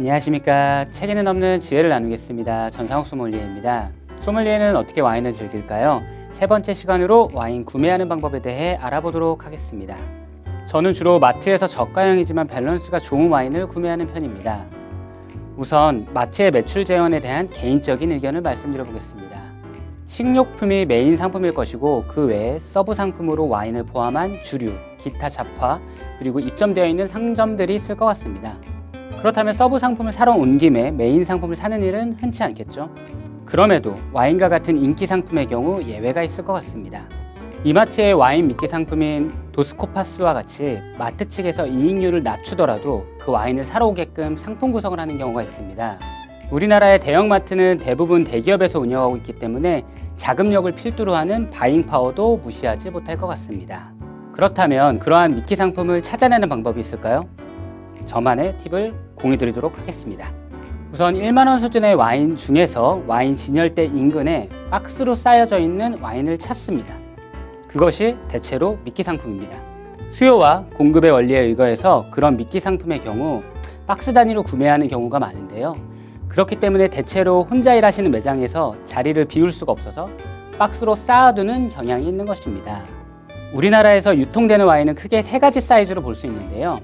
안녕하십니까. 책에는 없는 지혜를 나누겠습니다. 전상욱 소믈리에입니다. 소믈리에는 어떻게 와인을 즐길까요? 세 번째 시간으로 와인 구매하는 방법에 대해 알아보도록 하겠습니다. 저는 주로 마트에서 저가형이지만 밸런스가 좋은 와인을 구매하는 편입니다. 우선 마트의 매출 재원에 대한 개인적인 의견을 말씀드려 보겠습니다. 식료품이 메인 상품일 것이고 그 외에 서브 상품으로 와인을 포함한 주류, 기타 잡화, 그리고 입점되어 있는 상점들이 있을 것 같습니다. 그렇다면 서브 상품을 사러 온 김에 메인 상품을 사는 일은 흔치 않겠죠? 그럼에도 와인과 같은 인기 상품의 경우 예외가 있을 것 같습니다. 이마트의 와인 미끼 상품인 도스코파스와 같이 마트 측에서 이익률을 낮추더라도 그 와인을 사러 오게끔 상품 구성을 하는 경우가 있습니다. 우리나라의 대형마트는 대부분 대기업에서 운영하고 있기 때문에 자금력을 필두로 하는 바잉 파워도 무시하지 못할 것 같습니다. 그렇다면 그러한 미끼 상품을 찾아내는 방법이 있을까요? 저만의 팁을 공유드리도록 하겠습니다. 우선 1만원 수준의 와인 중에서 와인 진열대 인근에 박스로 쌓여져 있는 와인을 찾습니다. 그것이 대체로 미끼 상품입니다. 수요와 공급의 원리에 의거해서 그런 미끼 상품의 경우 박스 단위로 구매하는 경우가 많은데요. 그렇기 때문에 대체로 혼자 일하시는 매장에서 자리를 비울 수가 없어서 박스로 쌓아두는 경향이 있는 것입니다. 우리나라에서 유통되는 와인은 크게 세 가지 사이즈로 볼 수 있는데요.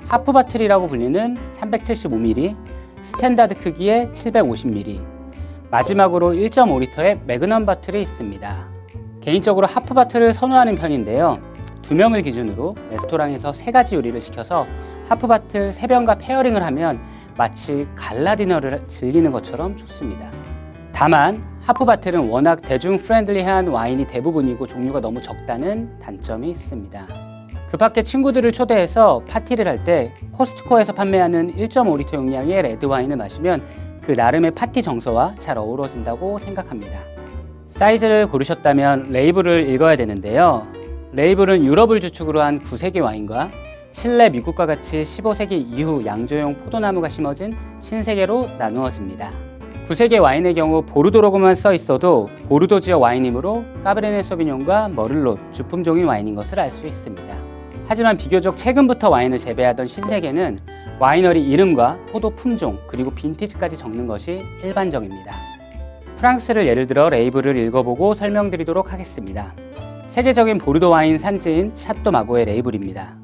하프바틀이라고 불리는 375ml, 스탠다드 크기의 750ml, 마지막으로 1.5L의 매그넘 바틀이 있습니다. 개인적으로 하프바틀을 선호하는 편인데요. 2명을 기준으로 레스토랑에서 3가지 요리를 시켜서 하프바틀 3병과 페어링을 하면 마치 갈라 디너를 즐기는 것처럼 좋습니다. 다만 하프바틀은 워낙 대중 프렌들리한 와인이 대부분이고 종류가 너무 적다는 단점이 있습니다. 그 밖에 친구들을 초대해서 파티를 할 때 코스트코에서 판매하는 1.5L 용량의 레드 와인을 마시면 그 나름의 파티 정서와 잘 어우러진다고 생각합니다. 사이즈를 고르셨다면 레이블을 읽어야 되는데요. 레이블은 유럽을 주축으로 한 9세기 와인과 칠레, 미국과 같이 15세기 이후 양조용 포도나무가 심어진 신세계로 나누어집니다. 9세기 와인의 경우 보르도로고만 써 있어도 보르도 지역 와인이므로 까베르네 소비뇽과 머를롯, 주품종인 와인인 것을 알 수 있습니다. 하지만 비교적 최근부터 와인을 재배하던 신세계는 와이너리 이름과 포도 품종 그리고 빈티지까지 적는 것이 일반적입니다. 프랑스를 예를 들어 레이블을 읽어보고 설명드리도록 하겠습니다. 세계적인 보르도 와인 산지인 샤또 마고의 레이블입니다.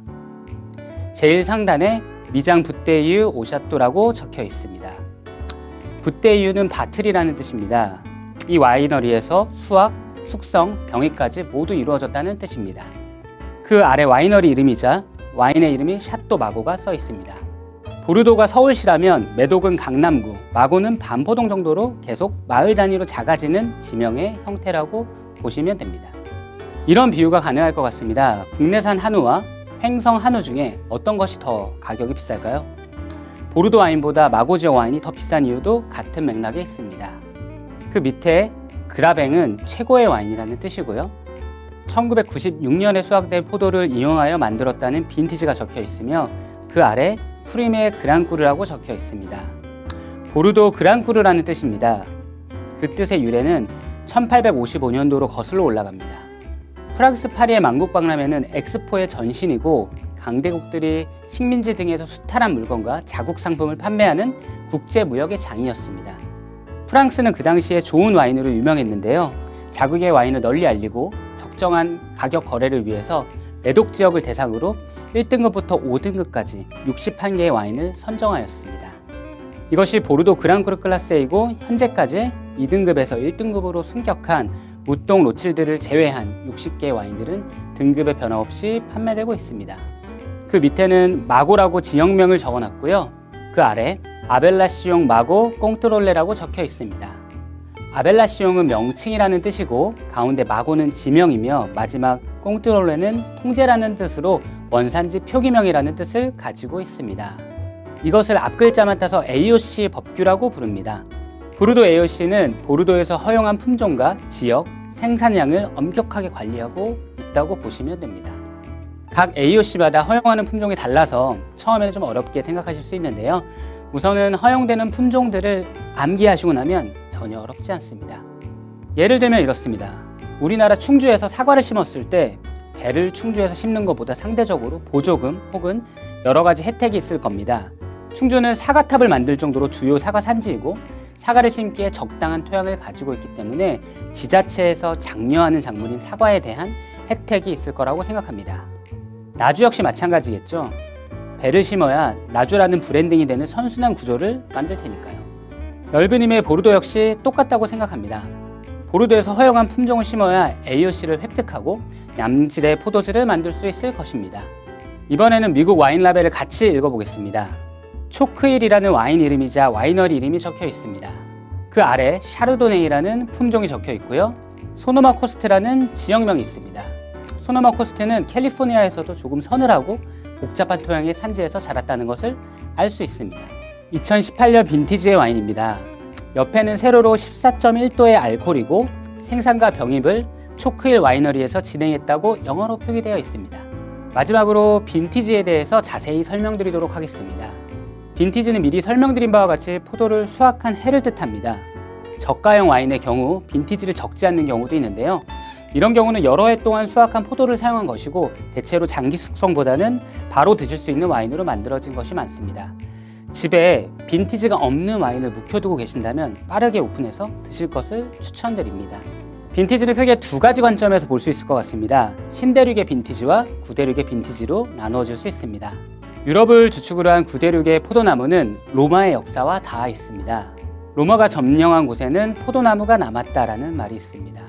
제일 상단에 미장 붓데이유 오샤또라고 적혀 있습니다. 붓데이유는 바틀이라는 뜻입니다. 이 와이너리에서 수확, 숙성, 병익까지 모두 이루어졌다는 뜻입니다. 그 아래 와이너리 이름이자 와인의 이름이 샤또 마고가 써 있습니다. 보르도가 서울시라면 메독은 강남구, 마고는 반포동 정도로 계속 마을 단위로 작아지는 지명의 형태라고 보시면 됩니다. 이런 비유가 가능할 것 같습니다. 국내산 한우와 횡성 한우 중에 어떤 것이 더 가격이 비쌀까요? 보르도 와인보다 마고 지역 와인이 더 비싼 이유도 같은 맥락에 있습니다. 그 밑에 그라뱅은 최고의 와인이라는 뜻이고요. 1996년에 수확된 포도를 이용하여 만들었다는 빈티지가 적혀 있으며 그 아래 프리메 그랑꾸르라고 적혀 있습니다. 보르도 그랑꾸르라는 뜻입니다. 그 뜻의 유래는 1855년도로 거슬러 올라갑니다. 프랑스 파리의 만국박람회는 엑스포의 전신이고 강대국들이 식민지 등에서 수탈한 물건과 자국 상품을 판매하는 국제무역의 장이었습니다. 프랑스는 그 당시에 좋은 와인으로 유명했는데요. 자국의 와인을 널리 알리고 적정한 가격 거래를 위해서 매독 지역을 대상으로 1등급부터 5등급까지 61개의 와인을 선정하였습니다. 이것이 보르도 그랑크루 클라스이고 현재까지 2등급에서 1등급으로 승격한 무똥 로칠드를 제외한 60개의 와인들은 등급의 변화 없이 판매되고 있습니다. 그 밑에는 마고라고 지역명을 적어놨고요. 그 아래 아벨라시옹 마고 꽁트롤레라고 적혀 있습니다. 아벨라시옹은 명칭이라는 뜻이고 가운데 마고는 지명이며 마지막 꽁트롤레는 통제라는 뜻으로 원산지 표기명이라는 뜻을 가지고 있습니다. 이것을 앞글자만 따서 AOC 법규라고 부릅니다. 보르도 AOC는 보르도에서 허용한 품종과 지역, 생산량을 엄격하게 관리하고 있다고 보시면 됩니다. 각 AOC마다 허용하는 품종이 달라서 처음에는 좀 어렵게 생각하실 수 있는데요. 우선은 허용되는 품종들을 암기하시고 나면 전혀 어렵지 않습니다. 예를 들면 이렇습니다. 우리나라 충주에서 사과를 심었을 때 배를 충주에서 심는 것보다 상대적으로 보조금 혹은 여러 가지 혜택이 있을 겁니다. 충주는 사과탑을 만들 정도로 주요 사과 산지이고 사과를 심기에 적당한 토양을 가지고 있기 때문에 지자체에서 장려하는 작물인 사과에 대한 혜택이 있을 거라고 생각합니다. 나주 역시 마찬가지겠죠. 배를 심어야 나주라는 브랜딩이 되는 선순환 구조를 만들 테니까요. 넓은 힘의 보르도 역시 똑같다고 생각합니다. 보르도에서 허용한 품종을 심어야 AOC를 획득하고 얌질의 포도주를 만들 수 있을 것입니다. 이번에는 미국 와인 라벨을 같이 읽어보겠습니다. 초크힐이라는 와인 이름이자 와이너리 이름이 적혀 있습니다. 그 아래 샤르도네이라는 품종이 적혀 있고요. 소노마 코스트라는 지역명이 있습니다. 소노마 코스트는 캘리포니아에서도 조금 서늘하고 복잡한 토양의 산지에서 자랐다는 것을 알 수 있습니다. 2018년 빈티지의 와인입니다. 옆에는 세로로 14.1도의 알코올이고 생산과 병입을 초크힐 와이너리에서 진행했다고 영어로 표기되어 있습니다. 마지막으로 빈티지에 대해서 자세히 설명드리도록 하겠습니다. 빈티지는 미리 설명드린 바와 같이 포도를 수확한 해를 뜻합니다. 저가형 와인의 경우 빈티지를 적지 않는 경우도 있는데요. 이런 경우는 여러 해 동안 수확한 포도를 사용한 것이고 대체로 장기 숙성보다는 바로 드실 수 있는 와인으로 만들어진 것이 많습니다. 집에 빈티지가 없는 와인을 묵혀두고 계신다면 빠르게 오픈해서 드실 것을 추천드립니다. 빈티지는 크게 두 가지 관점에서 볼 수 있을 것 같습니다. 신대륙의 빈티지와 구대륙의 빈티지로 나누어질 수 있습니다. 유럽을 주축으로 한 구대륙의 포도나무는 로마의 역사와 닿아 있습니다. 로마가 점령한 곳에는 포도나무가 남았다라는 말이 있습니다.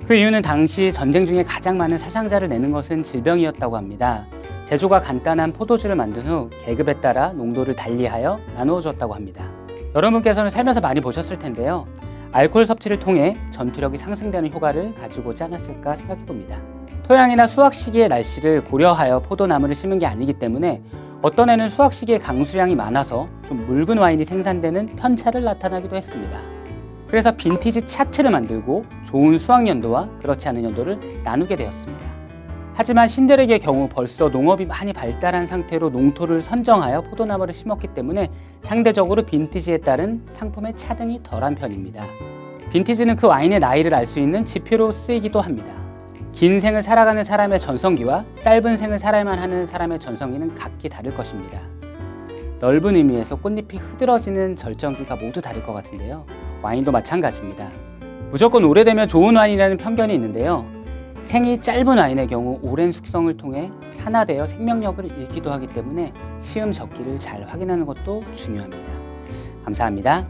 그 이유는 당시 전쟁 중에 가장 많은 사상자를 내는 것은 질병이었다고 합니다. 제조가 간단한 포도주를 만든 후 계급에 따라 농도를 달리하여 나누어 줬다고 합니다. 여러분께서는 살면서 많이 보셨을 텐데요. 알코올 섭취를 통해 전투력이 상승되는 효과를 가지고자 않았을까 생각해 봅니다. 토양이나 수확 시기의 날씨를 고려하여 포도나무를 심은 게 아니기 때문에 어떤 해는 수확 시기에 강수량이 많아서 좀 묽은 와인이 생산되는 편차를 나타나기도 했습니다. 그래서 빈티지 차트를 만들고 좋은 수확 연도와 그렇지 않은 연도를 나누게 되었습니다. 하지만 신대륙의 경우 벌써 농업이 많이 발달한 상태로 농토를 선정하여 포도나무를 심었기 때문에 상대적으로 빈티지에 따른 상품의 차등이 덜한 편입니다. 빈티지는 그 와인의 나이를 알 수 있는 지표로 쓰이기도 합니다. 긴 생을 살아가는 사람의 전성기와 짧은 생을 살아야만 하는 사람의 전성기는 각기 다를 것입니다. 넓은 의미에서 꽃잎이 흐드러지는 절정기가 모두 다를 것 같은데요. 와인도 마찬가지입니다. 무조건 오래되면 좋은 와인이라는 편견이 있는데요. 생이 짧은 와인의 경우 오랜 숙성을 통해 산화되어 생명력을 잃기도 하기 때문에 시음 적기를 잘 확인하는 것도 중요합니다. 감사합니다.